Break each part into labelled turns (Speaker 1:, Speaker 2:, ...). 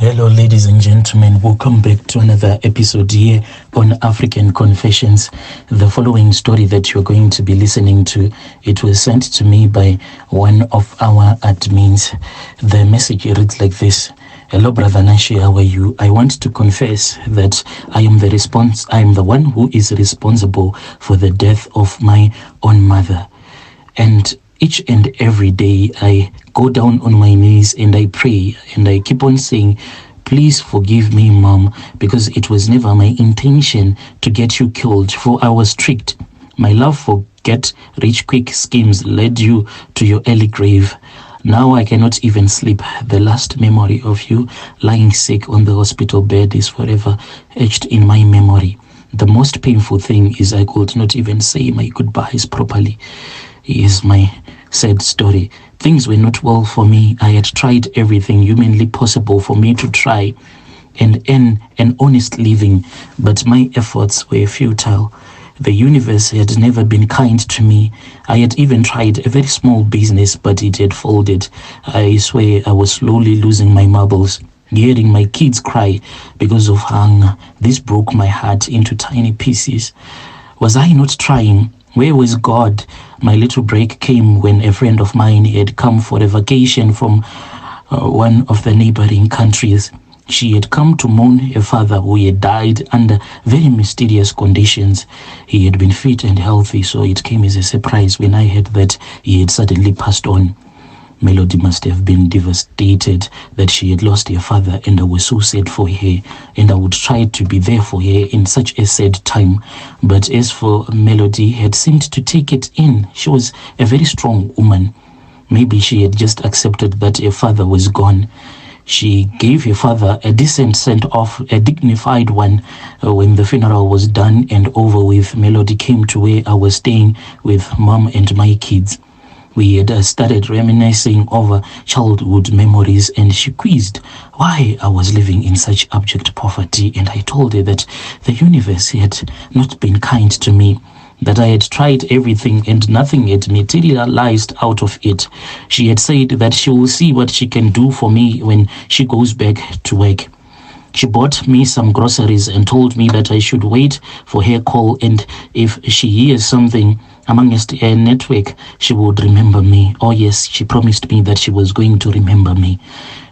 Speaker 1: Hello, ladies and gentlemen. Welcome back to another episode here on African Confessions. The following story that you're going to be listening to, it was sent to me by one of our admins. The message reads like this. Hello, Brother Nashi, how are you? I want to confess that I am the one who is responsible for the death of my own mother. And each and every day I go down on my knees and I pray and I keep on saying, please forgive me, Mom, because it was never my intention to get you killed, for I was tricked. My love for get rich quick schemes led you to your early grave. Now I cannot even sleep. The last memory of you lying sick on the hospital bed is forever etched in my memory. The most painful thing is I could not even say my goodbyes properly. Is my sad story. Things were not well for me. I had tried everything humanly possible for me to try and earn an honest living, but my efforts were futile. The universe had never been kind to me. I had even tried a very small business, but it had folded. I swear I was slowly losing my marbles. Hearing my kids cry because of hunger, this broke my heart into tiny pieces. Was I not trying? Where was God? My little break came when a friend of mine had come for a vacation from one of the neighboring countries. She had come to mourn her father who had died under very mysterious conditions. He had been fit and healthy, so it came as a surprise when I heard that he had suddenly passed on. Melody must have been devastated that she had lost her father, and I was so sad for her, and I would try to be there for her in such a sad time. But as for Melody, had seemed to take it in. She was a very strong woman. Maybe she had just accepted that her father was gone. She gave her father a decent send-off, a dignified one. When the funeral was done and over with, Melody came to where I was staying with Mom and my kids. We had started reminiscing over childhood memories, and she quizzed why I was living in such abject poverty, and I told her that the universe had not been kind to me, that I had tried everything and nothing had materialized out of it. She had said that she will see what she can do for me when she goes back to work. She bought me some groceries and told me that I should wait for her call, and if she hears something amongst her network, she would remember me. Oh yes, she promised me that she was going to remember me.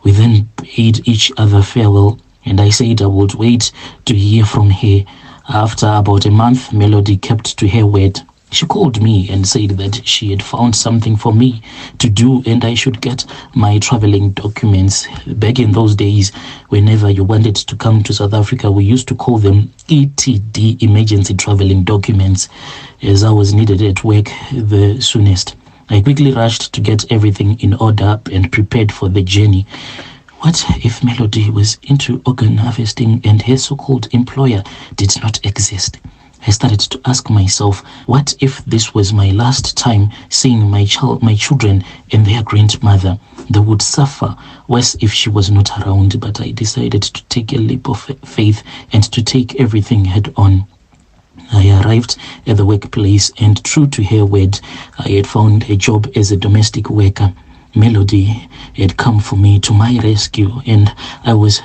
Speaker 1: We then bade each other farewell, and I said I would wait to hear from her. After about a month, Melody kept to her word. She called me and said that she had found something for me to do and I should get my traveling documents. Back in those days, whenever you wanted to come to South Africa, we used to call them ETD, emergency traveling documents, as I was needed at work the soonest. I quickly rushed to get everything in order and prepared for the journey. What if Melody was into organ harvesting and her so-called employer did not exist? I started to ask myself, what if this was my last time seeing my children and their grandmother? They would suffer worse if she was not around, but I decided to take a leap of faith and to take everything head on. I arrived at the workplace, and true to her word, I had found a job as a domestic worker. Melody had come for me to my rescue, and I was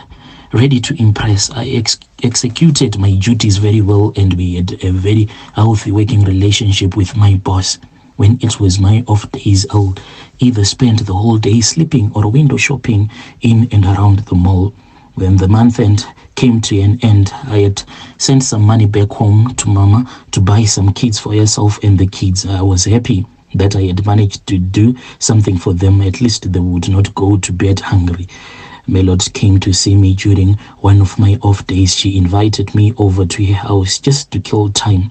Speaker 1: ready to impress. I executed my duties very well, and we had a very healthy working relationship with my boss. When it was my off days, I would either spend the whole day sleeping or window shopping in and around the mall. When the month end came to an end, I had sent some money back home to Mama to buy some kids for herself and the kids. I was happy that I had managed to do something for them. At least they would not go to bed hungry. Melody came to see me during one of my off days. She invited me over to her house just to kill time.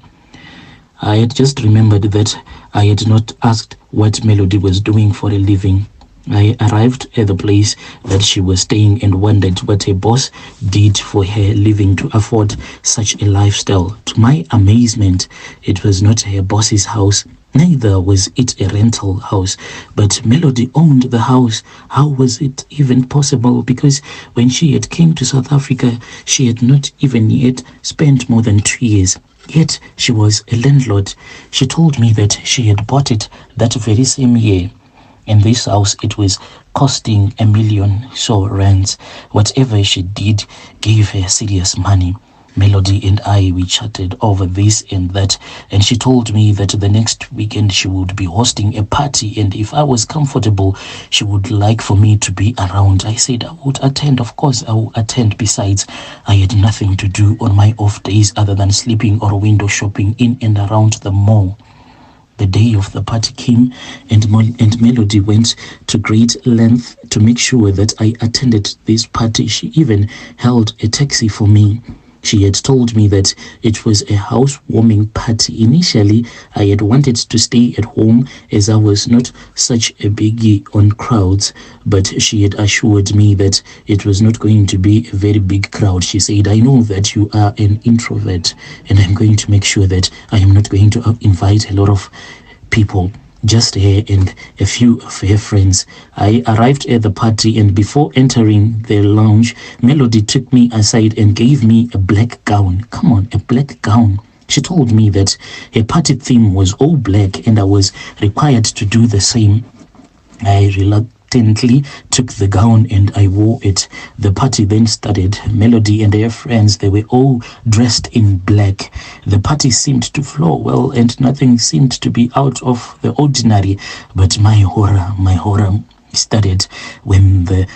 Speaker 1: I had just remembered that I had not asked what Melody was doing for a living. I arrived at the place that she was staying and wondered what her boss did for her living to afford such a lifestyle. To my amazement, it was not her boss's house. Neither was it a rental house, but Melody owned the house. How was it even possible? Because when she had came to South Africa, she had not even yet spent more than 2 years. Yet she was a landlord. She told me that she had bought it that very same year. In this house, it was costing $1 million so rands. Whatever she did gave her serious money. Melody and I, we chatted over this and that, and she told me that the next weekend she would be hosting a party, and if I was comfortable, she would like for me to be around. I said I would attend. Of course, I would attend. Besides, I had nothing to do on my off days other than sleeping or window shopping in and around the mall. The day of the party came, and Melody went to great length to make sure that I attended this party. She even held a taxi for me. She had told me that it was a housewarming party. Initially, I had wanted to stay at home as I was not such a biggie on crowds, but she had assured me that it was not going to be a very big crowd. She said, I know that you are an introvert, and I'm going to make sure that I am not going to invite a lot of people, just her and a few of her friends. I arrived at the party, and before entering the lounge, Melody took me aside and gave me a black gown. Come on, a black gown. She told me that her party theme was all black and I was required to do the same. I reluctantly took the gown and I wore it. The party then started. Melody and her friends, they were all dressed in black. The party seemed to flow well and nothing seemed to be out of the ordinary. But my horror started when the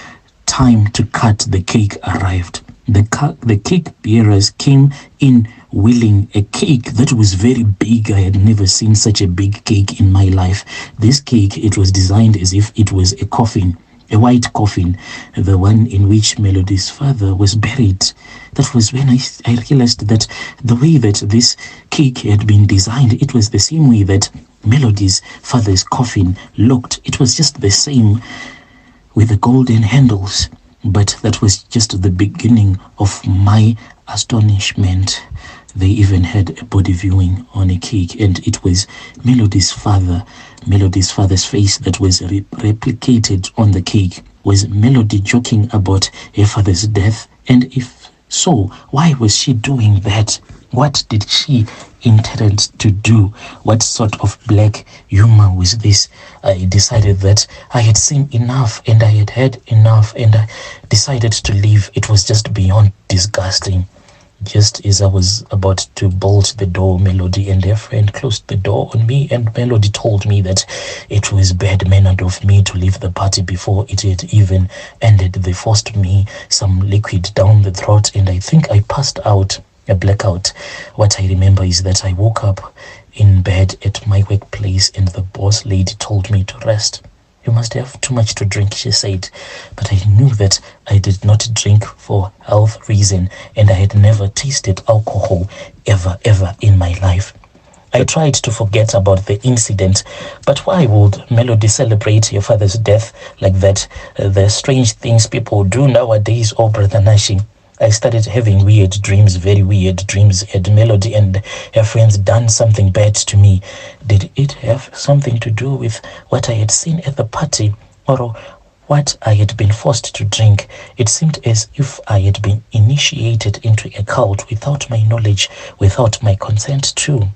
Speaker 1: time to cut the cake arrived. The cake bearers came in wheeling a cake that was very big. I had never seen such a big cake in my life. This cake, it was designed as if it was a coffin, a white coffin, the one in which Melody's father was buried. That was when I realized that the way that this cake had been designed, it was the same way that Melody's father's coffin looked. It was just the same with the golden handles. But that was just the beginning of my astonishment. They even had a body viewing on a cake, and it was Melody's father. Melody's father's face that was replicated on the cake. Was Melody joking about her father's death? And if so, why was she doing that? What did she intend to do? What sort of black humor was this? I decided that I had seen enough and I had had enough, and I decided to leave. It was just beyond disgusting. Just as I was about to bolt the door, Melody and her friend closed the door on me, and Melody told me that it was bad-mannered of me to leave the party before it had even ended. They forced me some liquid down the throat, and I think I passed out, a blackout. What I remember is that I woke up in bed at my workplace, and the boss lady told me to rest. You must have too much to drink, she said. But I knew that I did not drink for health reason, and I had never tasted alcohol ever in my life. I tried to forget about the incident, but why would Melody celebrate her father's death like that? The strange things people do nowadays, oh Brother Nashi. I started having weird dreams, very weird dreams. Had Melody and her friends done something bad to me? Did it have something to do with what I had seen at the party, or what I had been forced to drink? It seemed as if I had been initiated into a cult without my knowledge, without my consent too.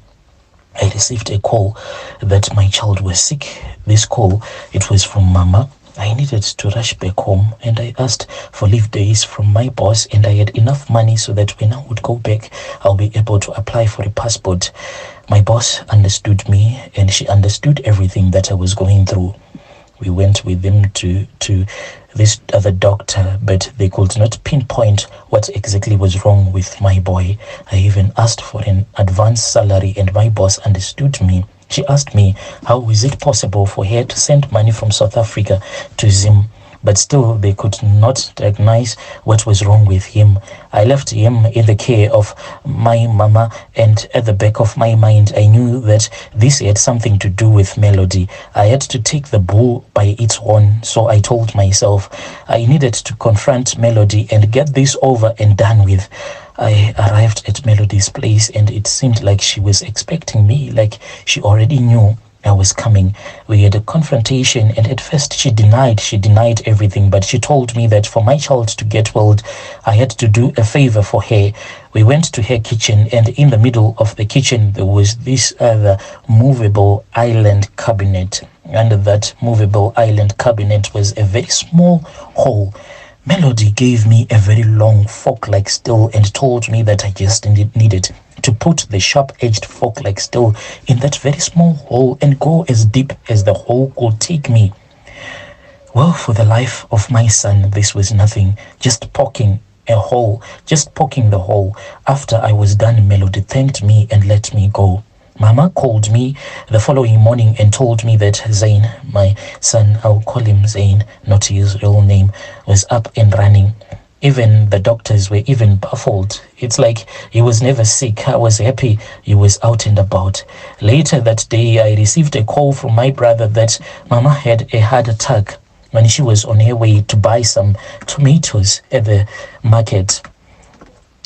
Speaker 1: I received a call that my child was sick. This call, it was from Mama. I needed to rush back home, and I asked for leave days from my boss, and I had enough money so that when I would go back, I'll be able to apply for a passport. My boss understood me, and she understood everything that I was going through. We went with them to this other doctor, but they could not pinpoint what exactly was wrong with my boy. I even asked for an advance salary, and my boss understood me. She asked me, how is it possible for her to send money from South Africa to Zim? But still, they could not diagnose what was wrong with him. I left him in the care of my mama, and at the back of my mind, I knew that this had something to do with Melody. I had to take the bull by its horn, so I told myself I needed to confront Melody and get this over and done with. I arrived at Melody's place, and it seemed like she was expecting me, like she already knew I was coming. We had a confrontation, and at first she denied everything, but she told me that for my child to get well, I had to do a favor for her. We went to her kitchen, and in the middle of the kitchen there was this other movable island cabinet. under that movable island cabinet was a very small hole. Melody gave me a very long fork-like steel and told me that I just needed to put the sharp-edged fork-like steel in that very small hole and go as deep as the hole could take me. Well, for the life of my son, this was nothing, just poking a hole, just poking the hole. After I was done, Melody thanked me and let me go. Mama called me the following morning and told me that Zain, my son, I'll call him Zain, not his real name, was up and running. Even the doctors were even baffled. It's like he was never sick. I was happy he was out and about. Later that day, I received a call from my brother that Mama had a heart attack when she was on her way to buy some tomatoes at the market.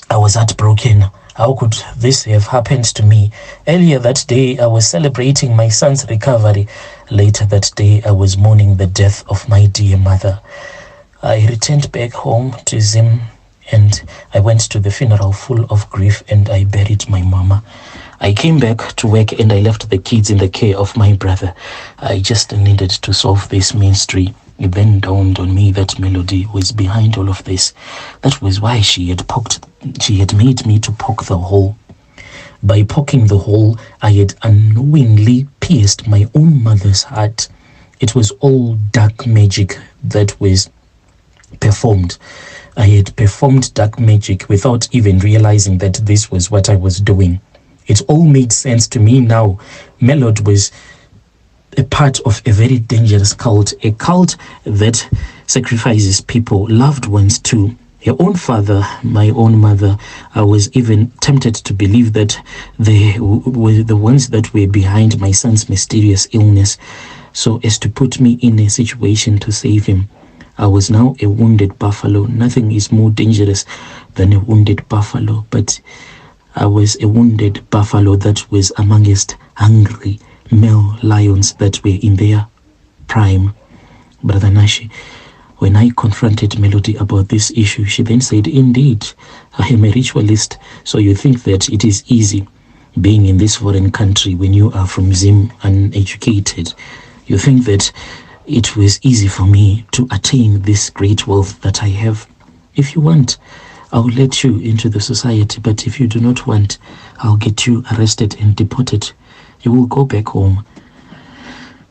Speaker 1: I was heartbroken. How could this have happened to me? Earlier that day, I was celebrating my son's recovery. Later that day, I was mourning the death of my dear mother. I returned back home to Zim and I went to the funeral full of grief and I buried my mama. I came back to work and I left the kids in the care of my brother. I just needed to solve this mystery. It then dawned on me that Melody was behind all of this. That was why she had made me to poke the hole. By poking the hole, I had unknowingly pierced my own mother's heart. It was all dark magic that was performed. I had performed dark magic without even realizing that this was what I was doing. It all made sense to me now. Melody was a part of a very dangerous cult, a cult that sacrifices people, loved ones too. Her own father, my own mother. I was even tempted to believe that they were the ones that were behind my son's mysterious illness, so as to put me in a situation to save him. I was now a wounded buffalo. Nothing is more dangerous than a wounded buffalo, but I was a wounded buffalo that was amongst hungry male lions that were in their prime. Brother Nashi, when I confronted Melody about this issue, she then said, "Indeed, I am a ritualist, so you think that it is easy being in this foreign country when you are from Zim, uneducated. You think that it was easy for me to attain this great wealth that I have. If you want, I'll let you into the society, but if you do not want, I'll get you arrested and deported. You will go back home."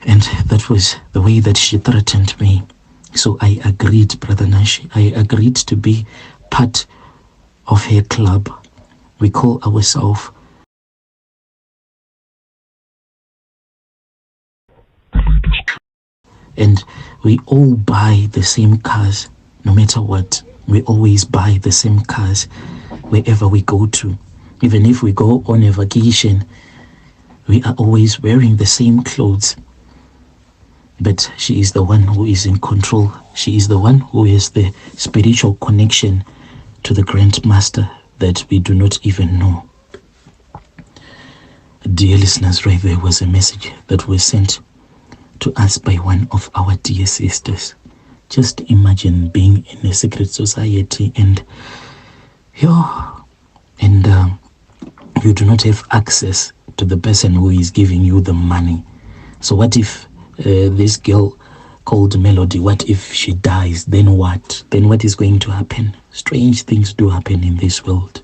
Speaker 1: And that was the way that she threatened me. So I agreed, Brother Nashi. I agreed to be part of her club. We call ourselves and we all buy the same cars. No matter what, we always buy the same cars wherever we go to. Even if we go on a vacation, we are always wearing the same clothes. But she is the one who is in control. She is the one who has the spiritual connection to the Grand Master that we do not even know. Dear listeners, right there was a message that was sent to us by one of our dear sisters. Just imagine being in a secret society and you do not have access to the person who is giving you the money. So what if this girl called Melody, what if she dies? Then what? Then what is going to happen? Strange things do happen in this world.